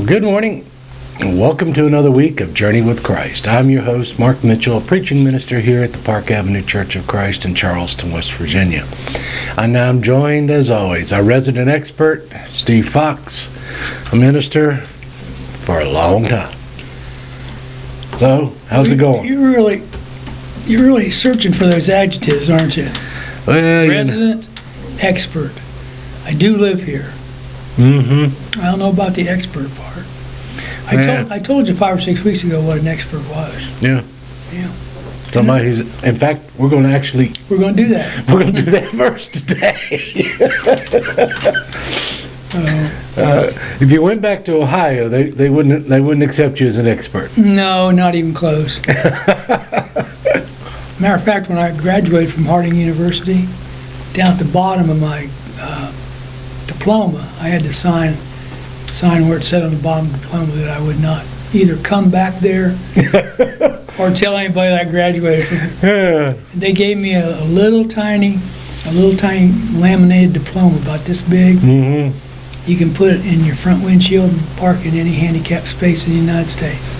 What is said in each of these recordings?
Good morning, and welcome to another week of Journey with Christ. I'm your host, Mark Mitchell, a preaching minister here at the Park Avenue Church of Christ in Charleston, West Virginia. And I'm joined, as always, our resident expert, Steve Fox, a minister for a long time. So, how's it going? You're really searching for those adjectives, aren't you? Well, Resident, expert. I do live here. Mm-hmm. I don't know about the expert part. I told you 5 or 6 weeks ago what an expert was. Yeah. Yeah. Somebody who's, in fact, we're going to do that. We're going to do that verse today. If you went back to Ohio, they wouldn't accept you as an expert. No, not even close. Matter of fact, when I graduated from Harding University, down at the bottom of my diploma, I had to sign where it said on the bottom of the diploma that I would not either come back there or tell anybody that I graduated from it. They gave me a little tiny laminated diploma about this big. Mm-hmm. You can put it in your front windshield and park in any handicapped space in the United States.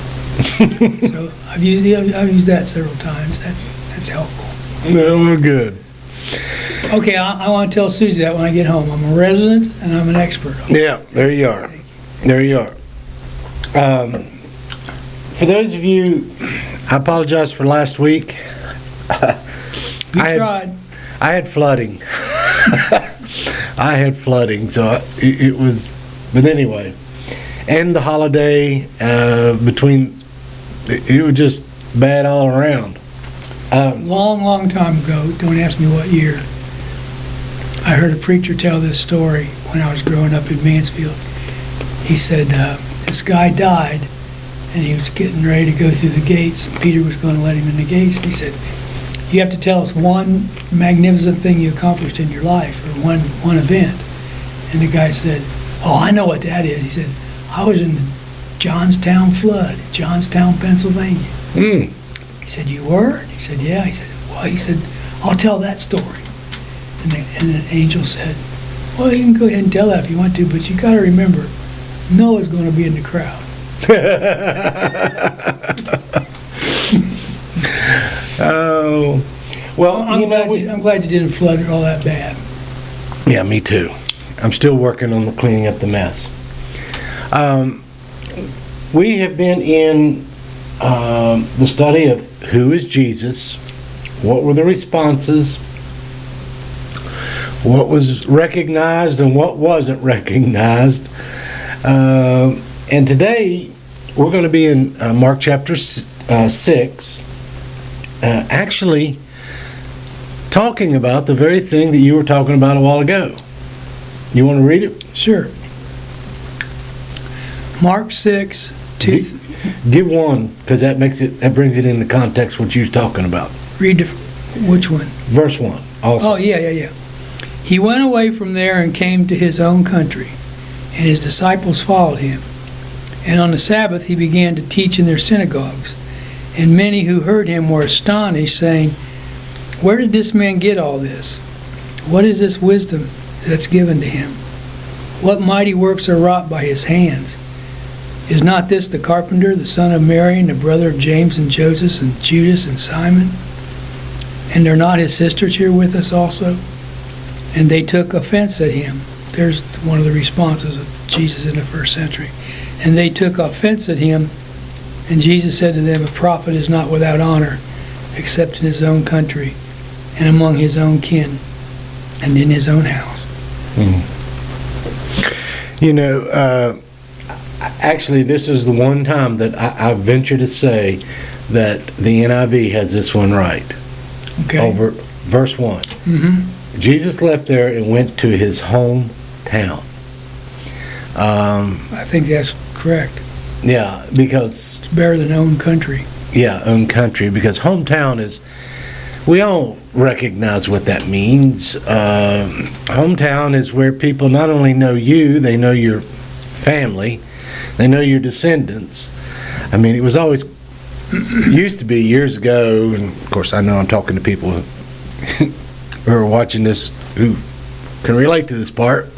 So I've used that several times. That's helpful. No, good. Okay, I want to tell Susie that when I get home. I'm a resident and I'm an expert. Yeah, there you are. There you are. For those of you, I apologize for last week. You tried. I had flooding. I had flooding, so it was, but anyway. And the holiday, it was just bad all around. Long time ago, don't ask me what year, I heard a preacher tell this story when I was growing up in Mansfield. He said this guy died and he was getting ready to go through the gates. Peter was going to let him in the gates. He said, "You have to tell us one magnificent thing you accomplished in your life, or one event." And the guy said, "Oh, I know what that is." He said, "I was in the Johnstown flood, Johnstown, Pennsylvania." Mm. He said, "You were?" He said, "Yeah." He said, "Well," he said, "I'll tell that story." And the angel said, "Well, you can go ahead and tell that if you want to, but you got to remember, Noah's going to be in the crowd." Oh, well, I'm glad you didn't flood it all that bad. Yeah, me too. I'm still working on cleaning up the mess. We have been in the study of who is Jesus, what were the responses, what was recognized and what wasn't recognized. And today we're going to be in Mark chapter 6, actually talking about the very thing that you were talking about a while ago. You want to read it? Sure. Mark 6, 2. Give one, because that brings it into context what you're talking about. Read which one? Verse 1. Also. Oh, yeah. He went away from there and came to his own country, and his disciples followed him. And on the Sabbath he began to teach in their synagogues. And many who heard him were astonished, saying, "Where did this man get all this? What is this wisdom that's given to him? What mighty works are wrought by his hands? Is not this the carpenter, the son of Mary, and the brother of James and Joseph and Judas and Simon? And are not his sisters here with us also?" And they took offense at him. There's one of the responses of Jesus in the first century. And they took offense at him. And Jesus said to them, "A prophet is not without honor, except in his own country, and among his own kin, and in his own house." You know, actually, this is the one time that I venture to say that the NIV has this one right. Okay. Over verse 1. Mm-hmm. Jesus left there and went to his hometown. I think that's correct. Yeah, because... It's better than own country. Yeah, own country, because hometown is... We all recognize what that means. Hometown is where people not only know you, they know your family, they know your descendants. I mean, it was always... used to be years ago, and of course I know I'm talking to people who are watching this who can relate to this part.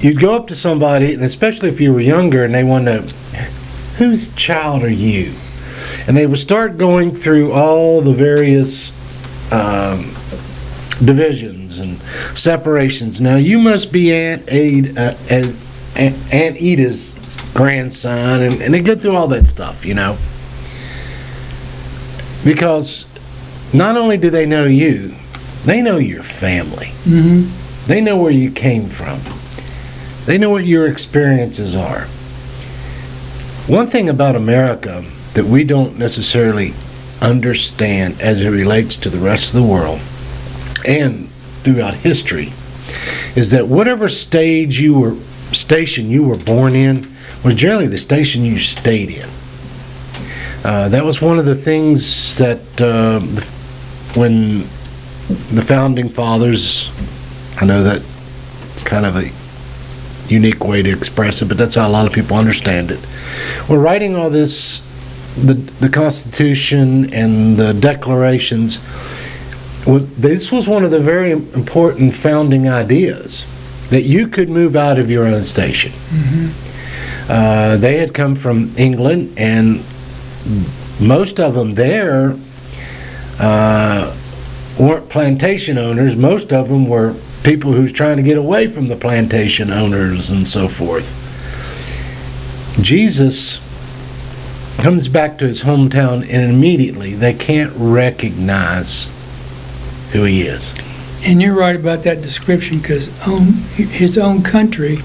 you'd go up to somebody, and especially if you were younger, and they want to know, whose child are you? And they would start going through all the various divisions and separations. Now, you must be Aunt Eda's grandson, and they go through all that stuff, you know. Because not only do they know you, they know your family. Mm-hmm. They know where you came from. They know what your experiences are. One thing about America that we don't necessarily understand as it relates to the rest of the world and throughout history is that whatever station you were born in was generally the station you stayed in. That was one of the things that when the founding fathers, I know that it's kind of a unique way to express it, but that's how a lot of people understand it. We're writing all this, the Constitution and the declarations. This was one of the very important founding ideas, that you could move out of your own station. Mm-hmm. They had come from England, and most of them there weren't plantation owners. Most of them were people who's trying to get away from the plantation owners and so forth. Jesus comes back to his hometown, and immediately they can't recognize who he is. And you're right about that description, because his own country,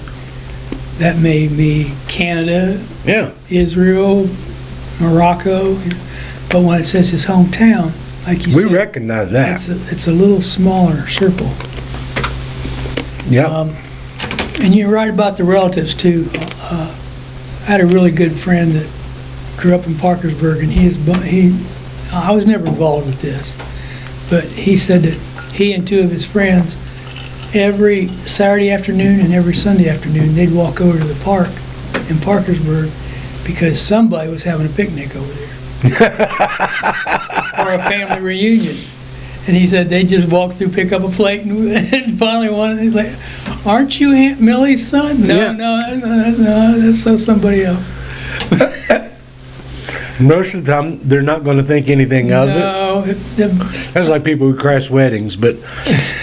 that may be Canada, Yeah. Israel, Morocco, but when it says his hometown, like you We said, recognize that. it's a little smaller circle. Yeah. And you're right about the relatives too. I had a really good friend that grew up in Parkersburg, and I was never involved with this, but he said that he and two of his friends, every Saturday afternoon and every Sunday afternoon, they'd walk over to the park in Parkersburg because somebody was having a picnic over there. Or a family reunion. And he said they just walk through, pick up a plate, and finally one, he's like, "Aren't you Aunt Millie's son?" No, Yeah. no, that's somebody else. Most of the time, they're not going to think anything of it. No, That's like people who crash weddings, but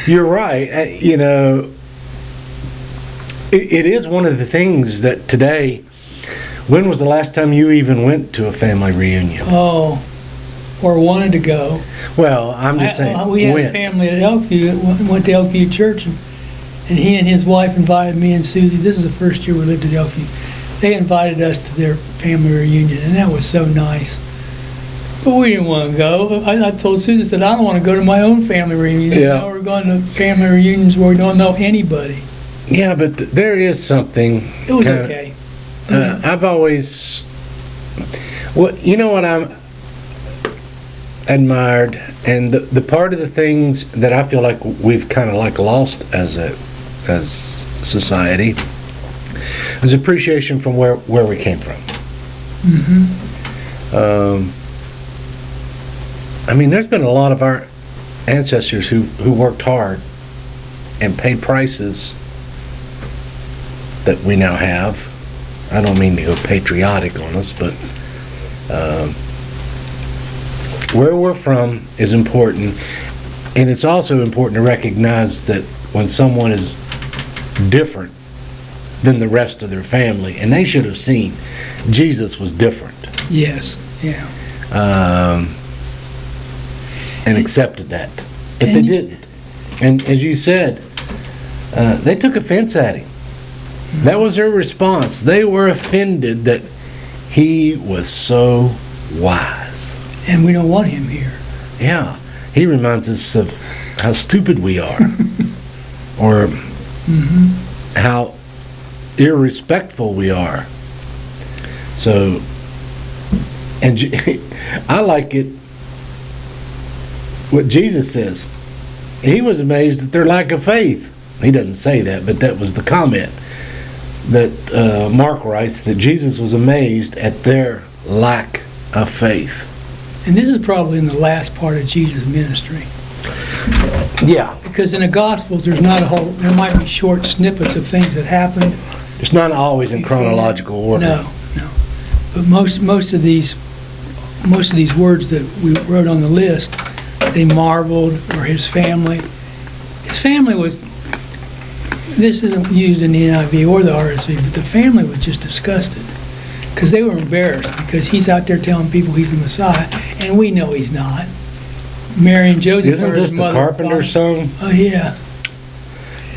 you're right. You know, it is one of the things that today, when was the last time you even went to a family reunion? oh, or wanted to go. Well, I'm just saying, We had a when? family at Elkview, went to Elkview Church, and he and his wife invited me and Susie. This is the first year we lived at Elkview. They invited us to their family reunion, and that was so nice. But we didn't want to go. I told Susie, I said, I don't want to go to my own family reunion. Yeah. Now we're going to family reunions where we don't know anybody. Yeah, but there is something. It was kinda- okay. I've always, well, you know what I'm admired, and the part of the things that I feel like we've kind of like lost as society is appreciation from where we came from. Mm-hmm. I mean, there's been a lot of our ancestors who worked hard and paid prices that we now have. I don't mean to go patriotic on us, but where we're from is important, and it's also important to recognize that when someone is different than the rest of their family, and they should have seen Jesus was different, Yes, yeah. and accepted that. If they And- didn't, and as you said, they took offense at him. That was their response. They were offended that he was so wise. And we don't want him here. Yeah, he reminds us of how stupid we are, or how irrespectful we are. So, and I like it, what Jesus says. He was amazed at their lack of faith. He doesn't say that, but that was the comment that Mark writes, that Jesus was amazed at their lack of faith. And this is probably in the last part of Jesus' ministry. Yeah. Because in the Gospels, there might be short snippets of things that happened. It's not always in chronological order. No. But most of these words that we wrote on the list, they marveled, or his family. His family was, this isn't used in the NIV or the RSV, but the family was just disgusted. Because they were embarrassed, because he's out there telling people he's the Messiah, and we know he's not. Mary and Joseph Isn't heard this his the mother carpenter's son? Oh, yeah.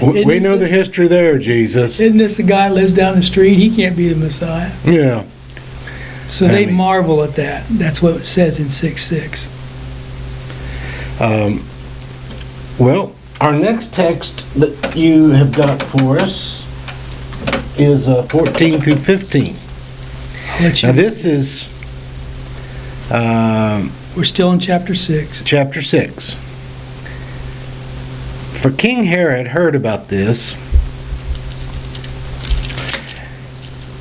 We know the history there, Jesus. Isn't this the guy who lives down the street? He can't be the Messiah. Yeah. So they marvel at that. That's what it says in 6:6. Well, our next text that you have got for us is 14 through 15. I'll let you Now this is We're still in chapter 6. chapter 6. For King Herod heard about this,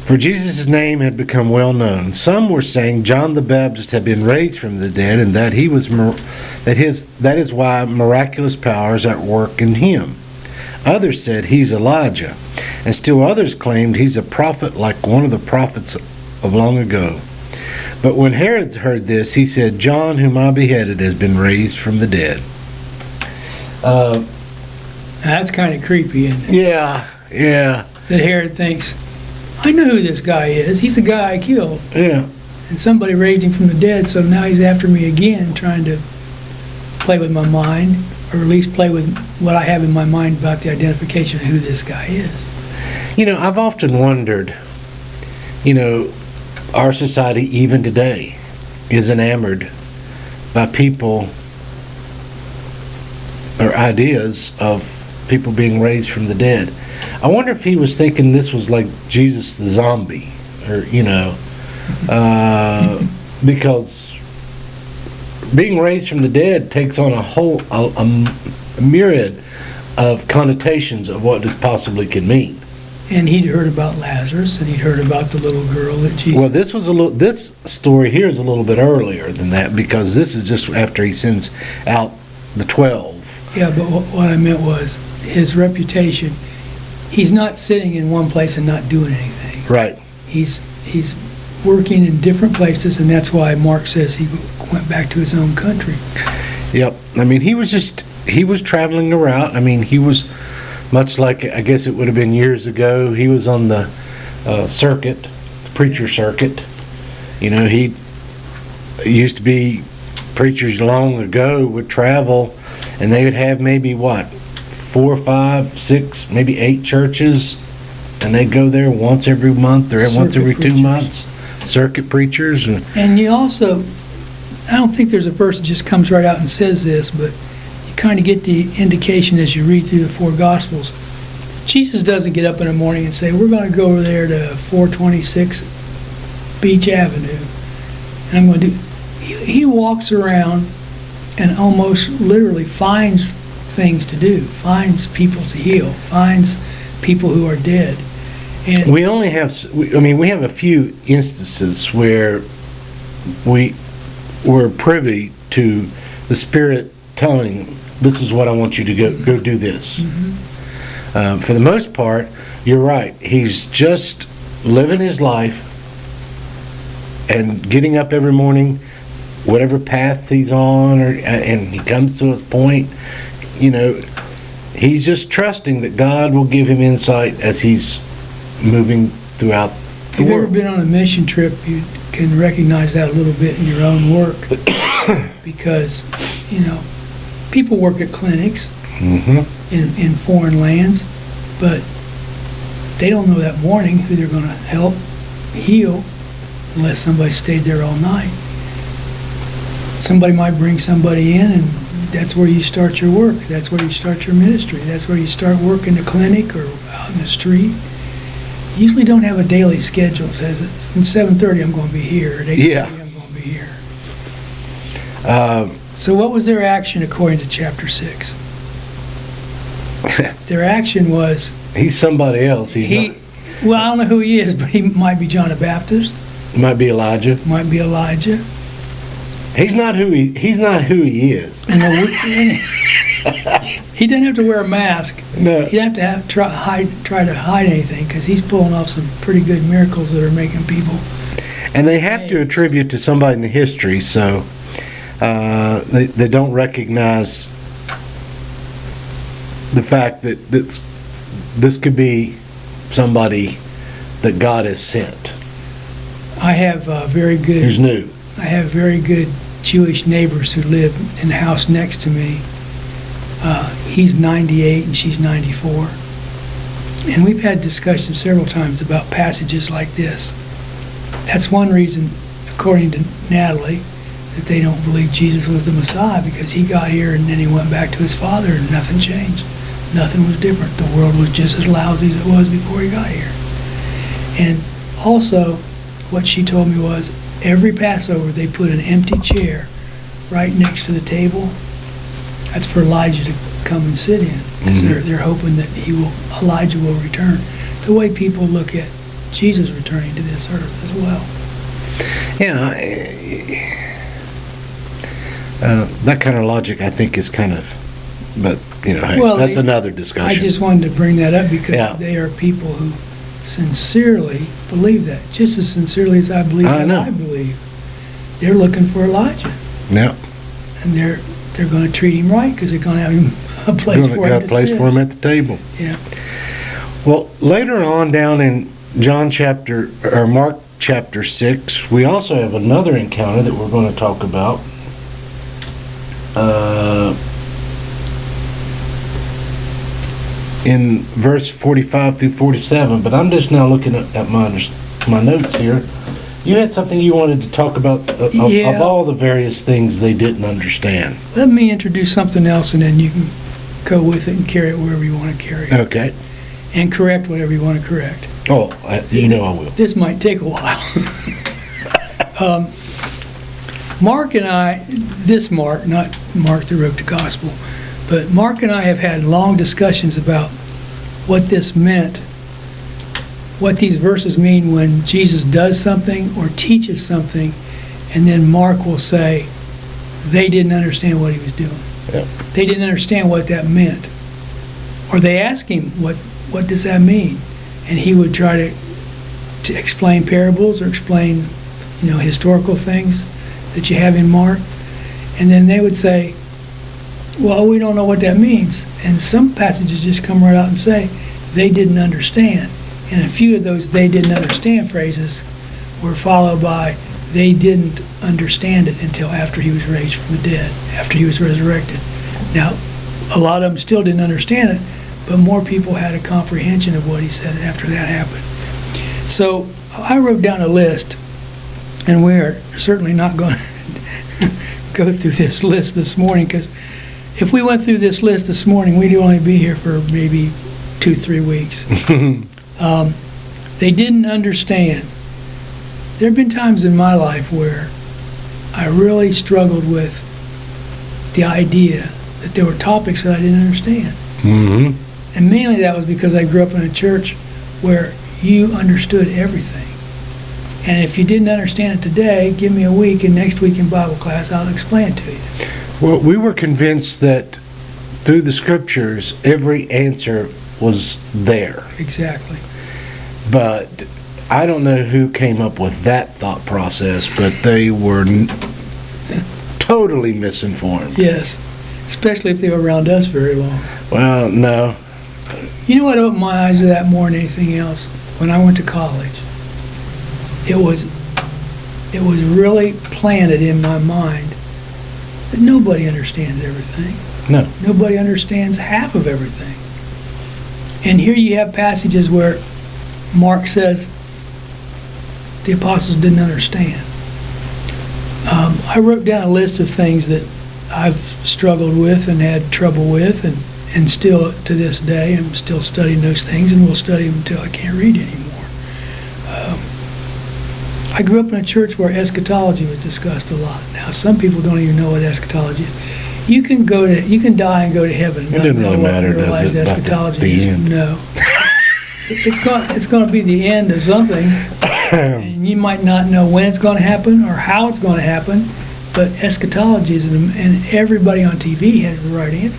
for Jesus' name had become well known. Some were saying John the Baptist had been raised from the dead, and that that is why miraculous powers are at work in him. Others said he's Elijah, and still others claimed he's a prophet like one of the prophets of long ago. But when Herod heard this, he said, John, whom I beheaded, has been raised from the dead. That's kind of creepy, isn't it? Yeah. That Herod thinks, I know who this guy is. He's the guy I killed. Yeah. And somebody raised him from the dead, so now he's after me again, trying to play with my mind, or at least play with what I have in my mind about the identification of who this guy is. You know, I've often wondered, our society, even today, is enamored by people or ideas of people being raised from the dead. I wonder if he was thinking this was like Jesus the zombie, or, because being raised from the dead takes on a myriad of connotations of what this possibly can mean. And he'd heard about Lazarus, and he'd heard about the little girl that Jesus... Well, this story here is a little bit earlier than that, because this is just after he sends out the 12. Yeah, but what I meant was his reputation. He's not sitting in one place and not doing anything. Right. He's working in different places, and that's why Mark says he went back to his own country. Yep. I mean, he was traveling around. I mean, he was much like, I guess it would have been years ago, he was on the circuit, the preacher circuit. He used to be, preachers long ago would travel, and they would have maybe 4, 5, 6, maybe 8 churches, and they'd go there once every month or once every 2 months. Circuit preachers. And you also, I don't think there's a verse that just comes right out and says this, but you kind of get the indication as you read through the 4 Gospels. Jesus doesn't get up in the morning and say, we're going to go over there to 426 Beach Avenue, and I'm going to do... He walks around and almost literally finds things to do, finds people to heal, finds people who are dead. And we only have, we have a few instances where we were privy to the Spirit telling, this is what I want you to go do this. Mm-hmm. For the most part, you're right. He's just living his life and getting up every morning, whatever path he's on, and he comes to his point. He's just trusting that God will give him insight as he's moving throughout the if you've world. ever been on a mission trip, you can recognize that a little bit in your own work. Because, people work at clinics in foreign lands, but they don't know that morning who they're going to help heal unless somebody stayed there all night. Somebody might bring somebody in, and that's where you start your work. That's where you start your ministry. That's where you start work in the clinic or out in the street. You usually don't have a daily schedule. It says it's in 7:30 I'm going to be here. At 8:30 I'm going to be here. So what was their action according to chapter 6? Their action was... He's somebody else. Well, I don't know who he is, but he might be John the Baptist. Might be Elijah. Might be Elijah. He's not who he is. And He doesn't have to wear a mask. No. He doesn't have to try to hide anything, because he's pulling off some pretty good miracles that are making people. And they have to attribute to somebody in the history, so they don't recognize the fact that this could be somebody that God has sent. I have very good. Who's new. I have very good Jewish neighbors who live in the house next to me. He's 98 and she's 94. And we've had discussions several times about passages like this. That's one reason, according to Natalie, that they don't believe Jesus was the Messiah, because he got here and then he went back to his father and nothing changed. Nothing was different. The world was just as lousy as it was before he got here. And also, what she told me was, every Passover they put an empty chair right next to the table. That's for Elijah to come and sit in, because they're hoping that Elijah will return. The way people look at Jesus returning to this earth as well. Yeah, that kind of logic, I think, is kind of, but hey, Well, that's another discussion. I just wanted to bring that up because Yeah. they are people who sincerely believe that, just as sincerely as I believe I that know. I believe. They're looking for Elijah, Yeah, and they're going to treat him right, because they're going to have him a place for him got to a place sit. for him at the table. Yeah. Well, later on down in Mark chapter 6, we also have another encounter that we're going to talk about. In verse 45 through 47, but I'm just now looking at my notes here. You had something you wanted to talk about of Yeah. all the various things they didn't understand. Let me introduce something else, and then you can go with it and carry it wherever you want to carry it, Okay. and correct whatever you want to correct. Oh, I will. This might take a while. Mark and I, not Mark that wrote the gospel, but Mark and I have had long discussions about what this meant, what these verses mean when Jesus does something or teaches something, and then Mark will say, they didn't understand what he was doing. Yeah. They didn't understand what that meant. Or they ask him, what does that mean? And he would try to explain parables or explain, historical things that you have in Mark. And then they would say, well, we don't know what that means. And some passages just come right out and say, they didn't understand. And a few of those they didn't understand phrases were followed by, they didn't understand it until after he was raised from the dead, after he was resurrected. Now, a lot of them still didn't understand it, but more people had a comprehension of what he said after that happened. So I wrote down a list, and we are certainly not going to go through this list this morning, because if we went through this list this morning, we'd only be here for maybe 2-3 weeks. They didn't understand. There have been times in my life where I really struggled with the idea that there were topics that I didn't understand. Mm-hmm. And mainly that was because I grew up in a church where you understood everything. And if you didn't understand it today, give me a week, and next week in Bible class, I'll explain it to you. Well, we were convinced that through the scriptures, every answer was there. Exactly. But I don't know who came up with that thought process, but they were totally misinformed. Yes. Especially if they were around us very long. Well, no. You know what opened my eyes to that more than anything else? When I went to college, it was really planted in my mind that nobody understands everything. No. Nobody understands half of everything. And here you have passages where Mark says the apostles didn't understand. I wrote down a list of things that I've struggled with and had trouble with, and still to this day I'm still studying those things, and will study them until I can't read anymore. I grew up in a church where eschatology was discussed a lot. Now, some people don't even know what eschatology is. You can die and go to heaven. It didn't really matter, does it, about Eschatology the is. end? No. It's going to be the end of something, and you might not know when it's going to happen or how it's going to happen, but eschatology is, and everybody on TV has the right answer.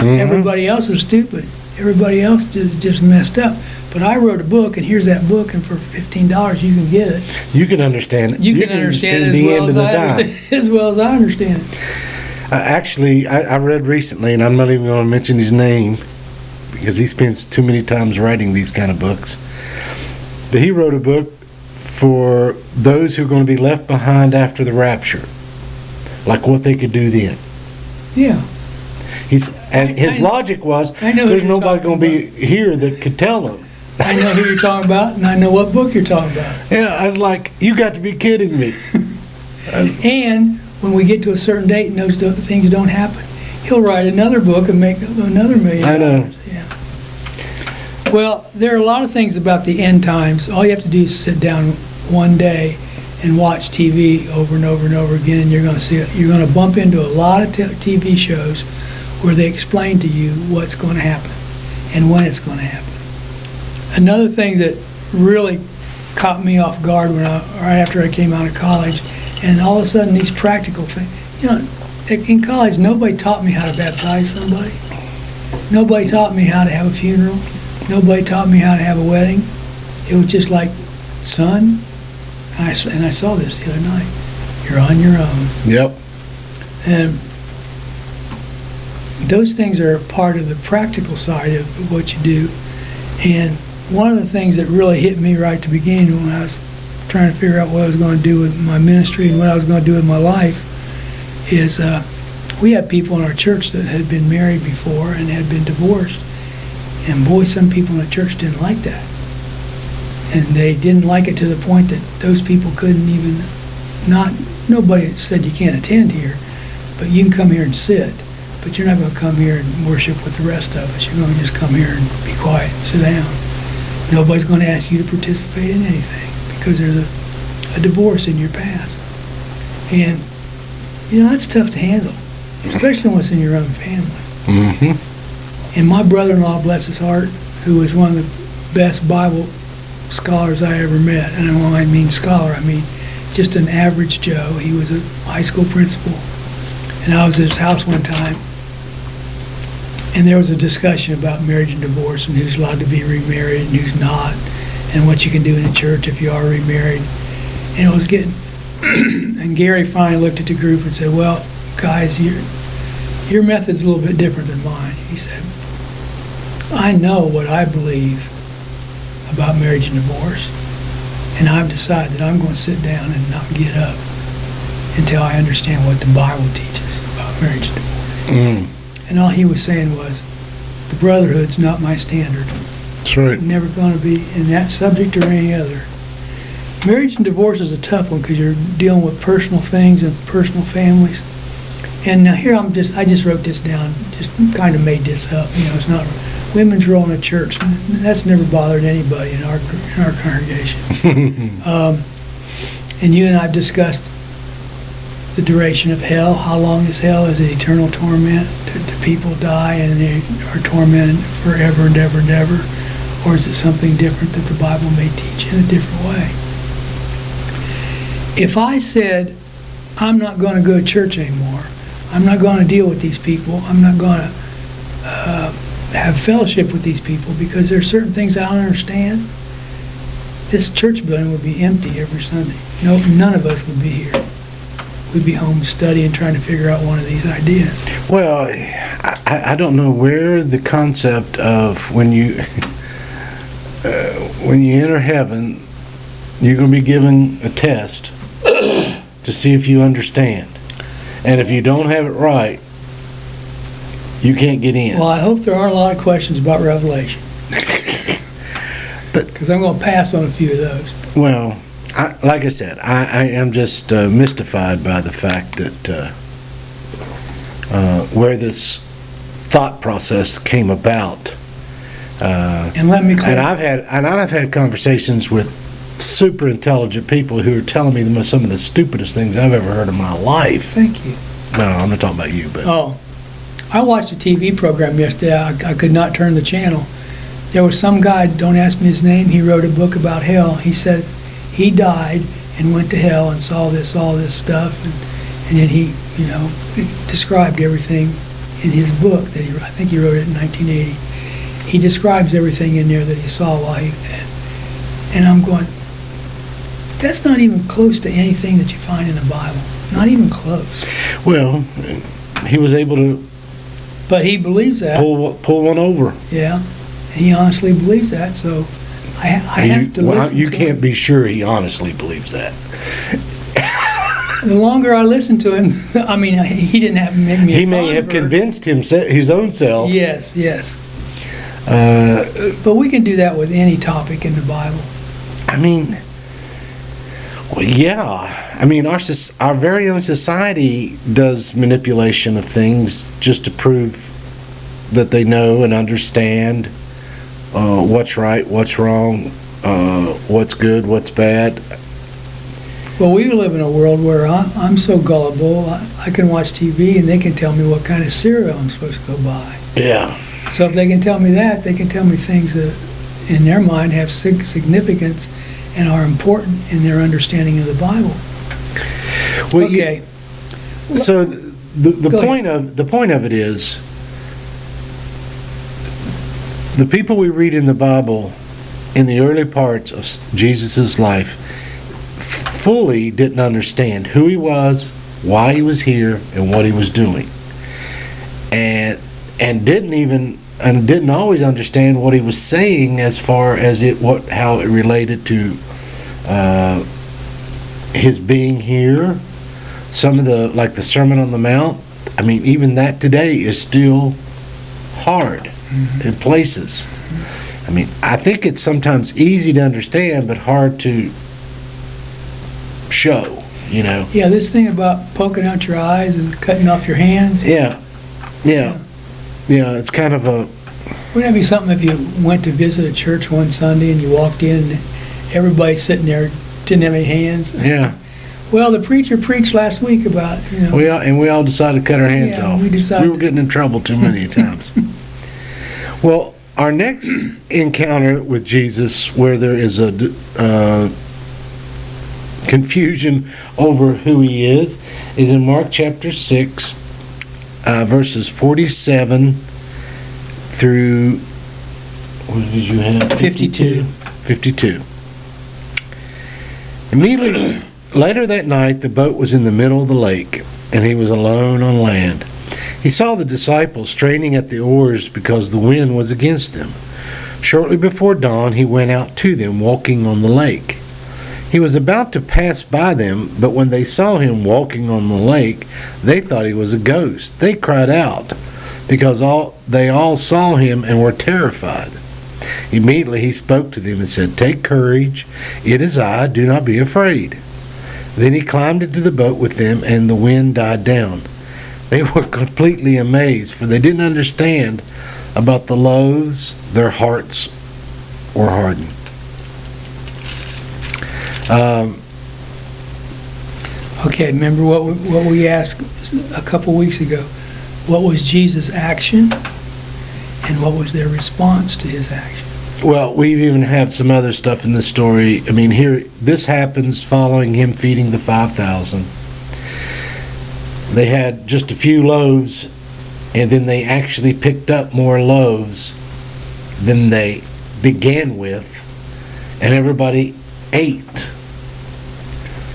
Everybody else is stupid. Everybody else is just messed up. But I wrote a book, and here's that book, and for $15 you can get it. You can understand it. You can understand it as well as I understand it. Actually, I read recently, and I'm not even going to mention his name because he spends too many times writing these kind of books. But he wrote a book for those who are going to be left behind after the rapture, like what they could do then. Yeah. His logic was, there's nobody going to be here that could tell them. I know who you're talking about, and I know what book you're talking about. Yeah, I was like, you got to be kidding me. And when we get to a certain date and those things don't happen, he'll write another book and make another $1 million. I know. Yeah. Well, there are a lot of things about the end times. All you have to do is sit down one day and watch TV over and over and over again, and you're going to see it. You're going to bump into a lot of TV shows where they explain to you what's going to happen and when it's going to happen. Another thing that really caught me off guard right after I came out of college, and all of a sudden these practical things. In college, nobody taught me how to baptize somebody. Nobody taught me how to have a funeral. Nobody taught me how to have a wedding. It was just like, son, and I saw this the other night, you're on your own. Yep. And those things are a part of the practical side of what you do. And one of the things that really hit me right at the beginning when I was trying to figure out what I was going to do with my ministry and what I was going to do with my life is we had people in our church that had been married before and had been divorced. And boy, some people in the church didn't like that. And they didn't like it to the point that those people couldn't even, nobody said you can't attend here, but you can come here and sit. But you're not going to come here and worship with the rest of us. You're going to just come here and be quiet and sit down. Nobody's going to ask you to participate in anything because there's a divorce in your past. And, that's tough to handle, especially when it's in your own family. Mm-hmm. And my brother-in-law, bless his heart, who was one of the best Bible scholars I ever met, and when I mean scholar, I mean just an average Joe. He was a high school principal. And I was at his house one time, and there was a discussion about marriage and divorce and who's allowed to be remarried and who's not, and what you can do in the church if you are remarried. And it was getting, and Gary finally looked at the group and said, well, guys, your method's a little bit different than mine. He said, I know what I believe about marriage and divorce, and I've decided that I'm going to sit down and not get up until I understand what the Bible teaches about marriage and divorce. Mm. And all he was saying was, the brotherhood's not my standard. That's right. Never going to be in that subject or any other. Marriage and divorce is a tough one because you're dealing with personal things and personal families. And now here I just wrote this down, just kind of made this up. It's not women's role in a church. That's never bothered anybody in our congregation. And you and I have discussed the duration of hell. How long is hell? Is it eternal torment? Do people die and they are tormented forever and ever and ever? Or is it something different that the Bible may teach in a different way? If I said, I'm not going to go to church anymore, I'm not going to deal with these people, I'm not going to have fellowship with these people because there are certain things I don't understand, this church building would be empty every Sunday. No, none of us would be here. We'd be home studying, trying to figure out one of these ideas. Well, I don't know where the concept of when you enter heaven, you're going to be given a test to see if you understand. And if you don't have it right, you can't get in. Well, I hope there aren't a lot of questions about Revelation. Because I'm going to pass on a few of those. Well, like I said, I am just mystified by the fact that where this thought process came about. And let me and I've had conversations with super intelligent people who are telling me some of the stupidest things I've ever heard in my life. Thank you. Well, I'm not talking about you, but I watched a TV program yesterday. I could not turn the channel. There was some guy, don't ask me his name, he wrote a book about hell. He said he died and went to hell and saw all this stuff, and then he described everything in his book that I think he wrote it in 1980. He describes everything in there that he saw while and I'm going, that's not even close to anything that you find in the Bible. Not even close. Well, he was able to But he believes that. pull one over. Yeah. And he honestly believes that, so I have to listen You to can't him. be sure he honestly believes that. The longer I listen to him, I mean, he didn't have to make me a He may have convert. convinced his own self. Yes, yes. Uh, But we can do that with any topic in the Bible. I mean, well, yeah. I mean, our very own society does manipulation of things just to prove that they know and understand what's right, what's wrong, what's good, what's bad. Well, we live in a world where I'm so gullible, I can watch TV and they can tell me what kind of cereal I'm supposed to go buy. Yeah. So if they can tell me that, they can tell me things that in their mind have significance and are important in their understanding of the Bible. Well, Okay. So the Go point of it is, the people we read in the Bible in the early parts of Jesus' life fully didn't understand who he was, why he was here, and what he was doing, and didn't always understand what he was saying as far as how it related to his being here. Some of the Sermon on the Mount, I mean, even that today is still hard in places. I mean, I think it's sometimes easy to understand, but hard to show, you know. Yeah, this thing about poking out your eyes and cutting off your hands. Yeah, it's kind of a... Wouldn't that be something if you went to visit a church one Sunday and you walked in and everybody sitting there didn't have any hands? Yeah. Well, the preacher preached last week about, you know. We all decided to cut our hands Yeah, off. we decided We were getting in trouble too many times. Well, our next encounter with Jesus, where there is a confusion over who he is in Mark chapter 6, verses 47 through, what did you have? 52. 52. Immediately later that night, the boat was in the middle of the lake, and he was alone on land. He saw the disciples straining at the oars because the wind was against them. Shortly before dawn, he went out to them, walking on the lake. He was about to pass by them, but when they saw him walking on the lake, they thought he was a ghost. They cried out, because they all saw him and were terrified. Immediately he spoke to them and said, "Take courage, it is I, do not be afraid." Then he climbed into the boat with them, and the wind died down. They were completely amazed, for they didn't understand about the loaves. Their hearts were hardened. Okay, remember what we asked a couple weeks ago? What was Jesus' action and what was their response to his action? Well, we even have some other stuff in the story. I mean, here, this happens following him feeding the 5,000. They had just a few loaves, and then they actually picked up more loaves than they began with, and everybody ate.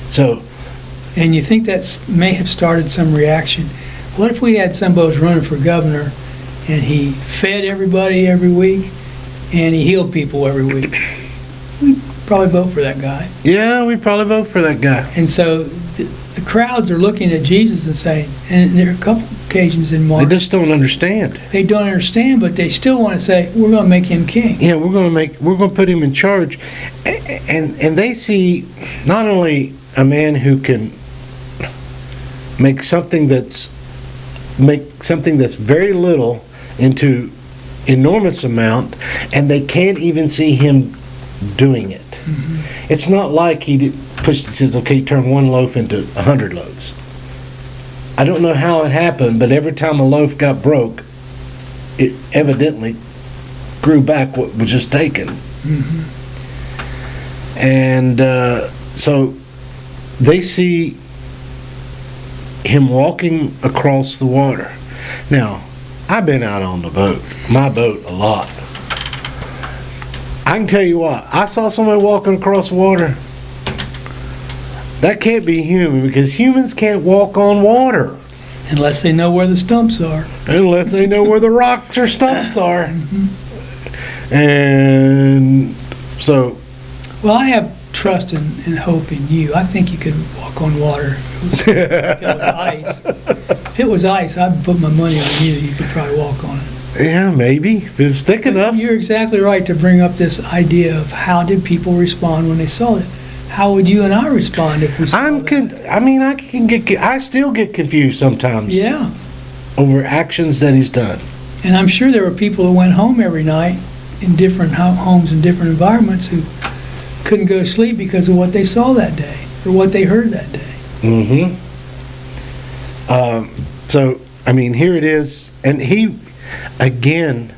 So, And you think that may have started some reaction. What if we had somebody who's running for governor and he fed everybody every week and he healed people every week? We'd probably vote for that guy. yeah, we'd probably vote for that guy. And so the crowds are looking at Jesus and saying, and there are a couple occasions in They Mark, just don't understand. they don't understand, but they still want to say, we're going to make him king. Yeah, we're going to put him in charge, and they see not only a man who can make something that's very little into enormous amount, and they can't even see him doing it. Mm-hmm. It's not like he says, okay, turn one loaf into 100 loaves. I don't know how it happened, but every time a loaf got broke, it evidently grew back what was just taken. Mm-hmm. And so they see him walking across the water. Now, I've been out on the boat, my boat, a lot. I can tell you what, I saw somebody walking across water. That can't be human, because humans can't walk on water Unless they know where the stumps are. unless they know where the rocks or stumps are. And so, Well, I have trust and hope in you. I think you could walk on water if it was ice. If it was ice, I'd put my money on you. You could probably walk on it. yeah, maybe, if it's thick enough. You're exactly right to bring up this idea of how did people respond when they saw it. How would you and I respond if we saw that? I still get confused sometimes Yeah, over actions that he's done. and I'm sure there were people who went home every night in different homes and different environments who couldn't go to sleep because of what they saw that day or what they heard that day. Mm-hmm. So, I mean, here it is. And he, again,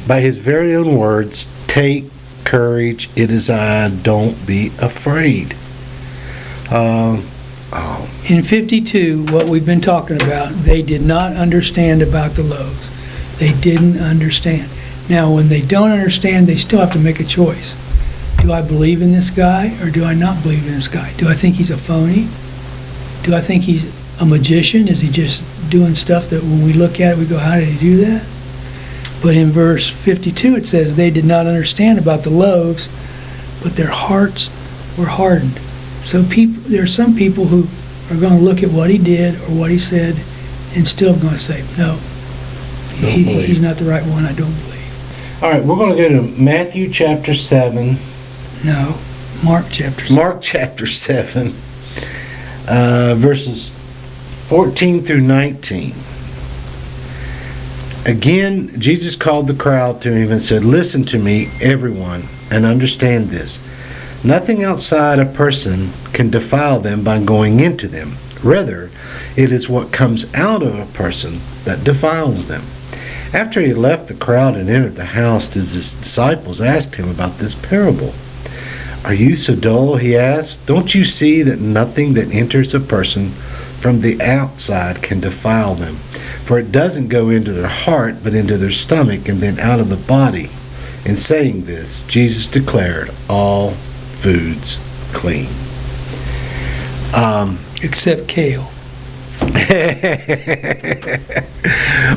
by his very own words, take courage, it is I, don't be afraid. In 52, what we've been talking about, they did not understand about the loaves. They didn't understand. Now, when they don't understand, they still have to make a choice. Do I believe in this guy or do I not believe in this guy? Do I think he's a phony? Do I think he's a magician? Is he just doing stuff that when we look at it, we go, how did he do that? But in verse 52, it says, they did not understand about the loaves, but their hearts were hardened. So there are some people who are going to look at what he did or what he said and still going to say, no, he's not the right one, I don't believe. All right, we're going to go to Matthew chapter 7. No, Mark chapter 7. Mark chapter 7, verses 14 through 19. Again, Jesus called the crowd to him and said, listen to me, everyone, and understand this. Nothing outside a person can defile them by going into them. Rather, it is what comes out of a person that defiles them. After he left the crowd and entered the house, his disciples asked him about this parable. Are you so dull, he asked. Don't you see that nothing that enters a person from the outside can defile them? For it doesn't go into their heart, but into their stomach, and then out of the body. In saying this, Jesus declared all foods clean. Except kale.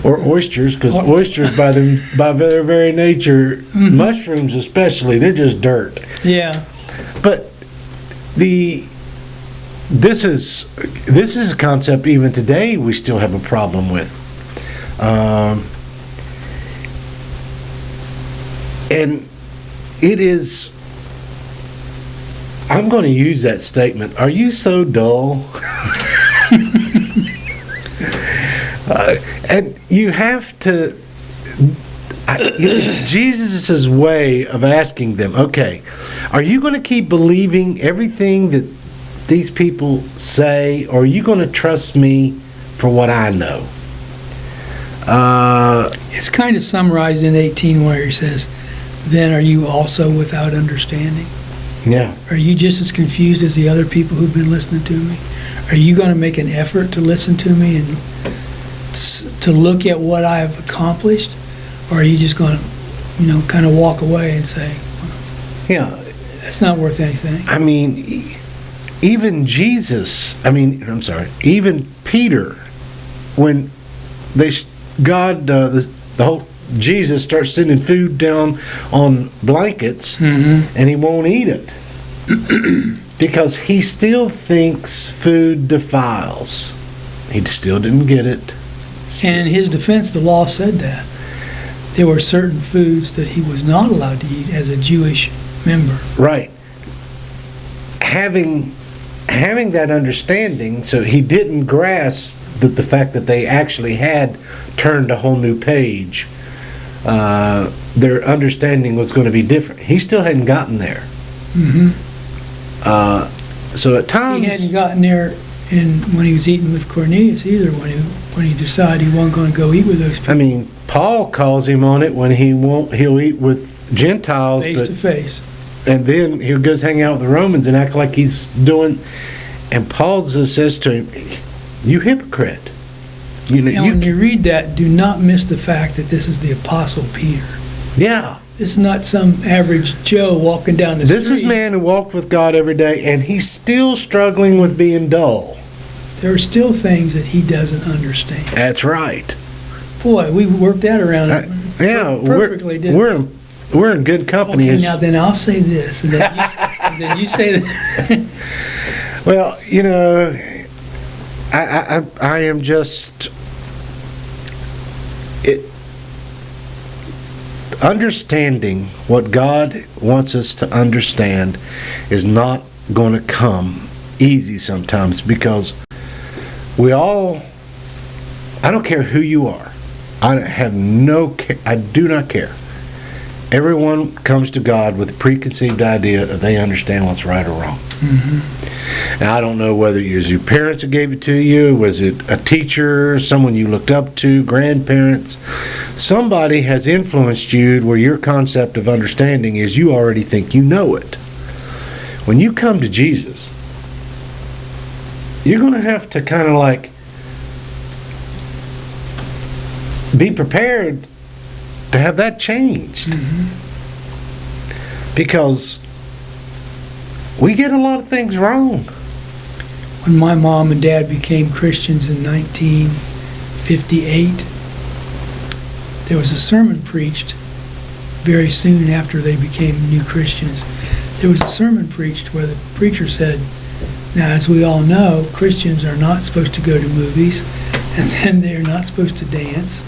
Or oysters, because oysters by their very nature, mushrooms especially, they're just dirt. Yeah. But this is a concept even today we still have a problem with. And it is, I'm going to use that statement, are you so dull? And you have to, it's Jesus' way of asking them, okay, are you going to keep believing everything that these people say, or are you going to trust me for what I know? It's kind of summarized in 18 where he says, then are you also without understanding? Yeah. Are you just as confused as the other people who've been listening to me? Are you going to make an effort to listen to me and to look at what I've accomplished? Or are you just going to, kind of walk away and say, Yeah. that's not worth anything? I mean, even even Peter, when Jesus starts sending food down on blankets, and he won't eat it because he still thinks food defiles. He still didn't get it. And in his defense, the law said that. There were certain foods that he was not allowed to eat as a Jewish member. Right. Having that understanding, so he didn't grasp that the fact that they actually had turned a whole new page, their understanding was going to be different. He still hadn't gotten there. So at times He hadn't gotten there when he was eating with Cornelius either, when he decided he wasn't going to go eat with those people. I mean, Paul calls him on it when he'll eat with Gentiles, Face to face. and then he goes hang out with the Romans and act like he's doing, and Paul just says to him, you hypocrite. You know, And when you read that, do not miss the fact that this is the Apostle Peter. yeah. This is not some average Joe walking down the street. This is a man who walked with God every day, and he's still struggling with being dull. There are still things that he doesn't understand. That's right. Boy, we worked that around Yeah, perfectly, didn't we? we're in good company. Okay, now then I'll say this, and then you say that. Well, you know, I am just understanding what God wants us to understand is not going to come easy sometimes, because I don't care who you are. I do not care. Everyone comes to God with a preconceived idea that they understand what's right or wrong. And I don't know whether it was your parents that gave it to you, was it a teacher, someone you looked up to, grandparents. Somebody has influenced you where your concept of understanding is you already think you know it. When you come to Jesus, you're going to have to kind of like be prepared to have that changed. Because we get a lot of things wrong. When my mom and dad became Christians in 1958, there was a sermon preached very soon after they became new Christians. There was a sermon preached where the preacher said, now, as we all know, Christians are not supposed to go to movies, and then they are not supposed to dance,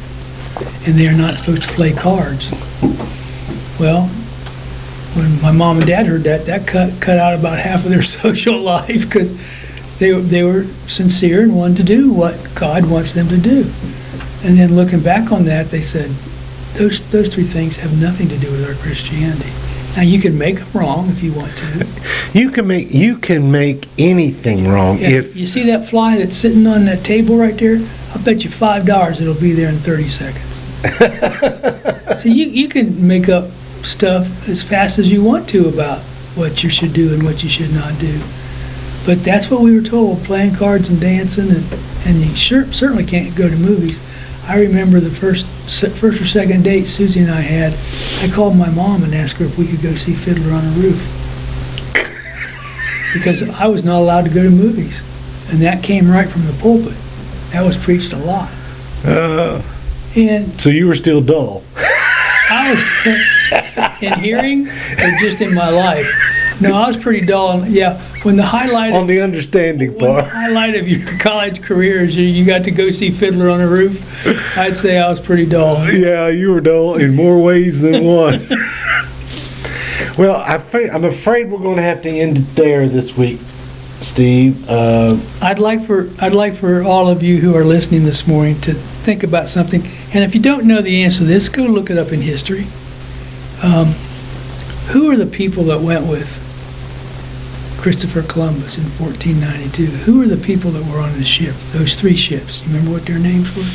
and they are not supposed to play cards. Well, when my mom and dad heard that, that cut out about half of their social life, because they were sincere and wanted to do what God wants them to do. And then looking back on that, they said, those three things have nothing to do with our Christianity. Now, you can make them wrong if you want to. You can make anything wrong if You see that fly that's sitting on that table right there? I'll bet you $5 it'll be there in 30 seconds. So you can make up stuff as fast as you want to about what you should do and what you should not do. But that's what we were told, playing cards and dancing, and you certainly can't go to movies. I remember the first or second date Susie and I had, I called my mom and asked her if we could go see Fiddler on a Roof. Because I was not allowed to go to movies. And that came right from the pulpit. That was preached a lot. And so you were still dull. I was in hearing or just in my life. No, I was pretty dull. Yeah, when the highlight On the understanding when the part. highlight of your college career is you got to go see Fiddler on a Roof, I'd say I was pretty dull. Yeah, you were dull in more ways than one. Well, I'm afraid we're going to have to end it there this week, Steve. I'd like for all of you who are listening this morning to think about something. And if you don't know the answer to this, go look it up in history. Who are the people that went with Christopher Columbus in 1492? Who are the people that were on the ship, those three ships? You remember what their names were?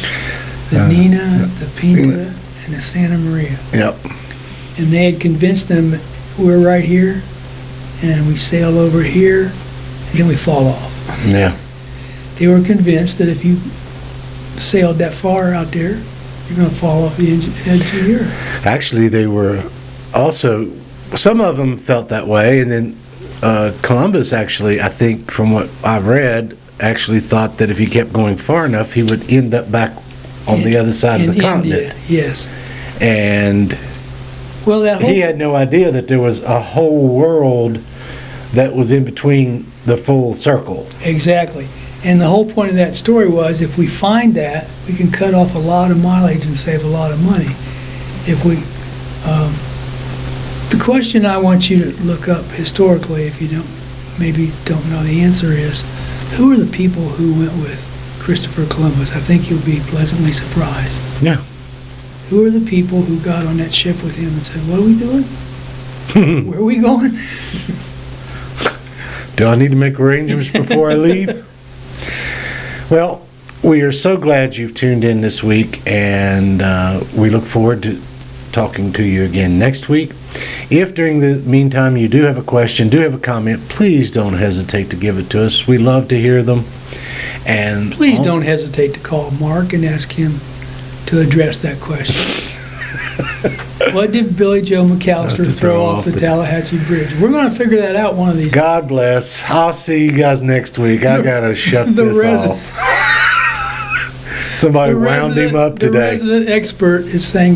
The Nina, the Pinta, and the Santa Maria. Yep. And they had convinced them that we're right here, and we sail over here, and then we fall off. Yeah. They were convinced that if you sailed that far out there, you're going to fall off the edge of the earth. Actually, they were also, some of them felt that way, and then Columbus actually, I think, from what I've read, actually thought that if he kept going far enough, he would end up back on the other side of the continent. India, yes. And well, he had no idea that there was a whole world that was in between the full circle. Exactly. And the whole point of that story was, if we find that, we can cut off a lot of mileage and save a lot of money. If we, the question I want you to look up historically, if you maybe don't know the answer, is who are the people who went with Christopher Columbus? I think you'll be pleasantly surprised. Yeah. Who are the people who got on that ship with him and said, what are we doing? Where are we going? Do I need to make arrangements before I leave? Well, we are so glad you've tuned in this week, and we look forward to talking to you again next week. If during the meantime you do have a question, do have a comment, please don't hesitate to give it to us. We love to hear them. And Please don't hesitate to call Mark and ask him to address that question. What did Billy Joe McAllister throw off the Tallahatchie Bridge? We're going to figure that out one of these days. God bless. I'll see you guys next week. I gotta shut this off. Somebody wound him up The today. resident expert is saying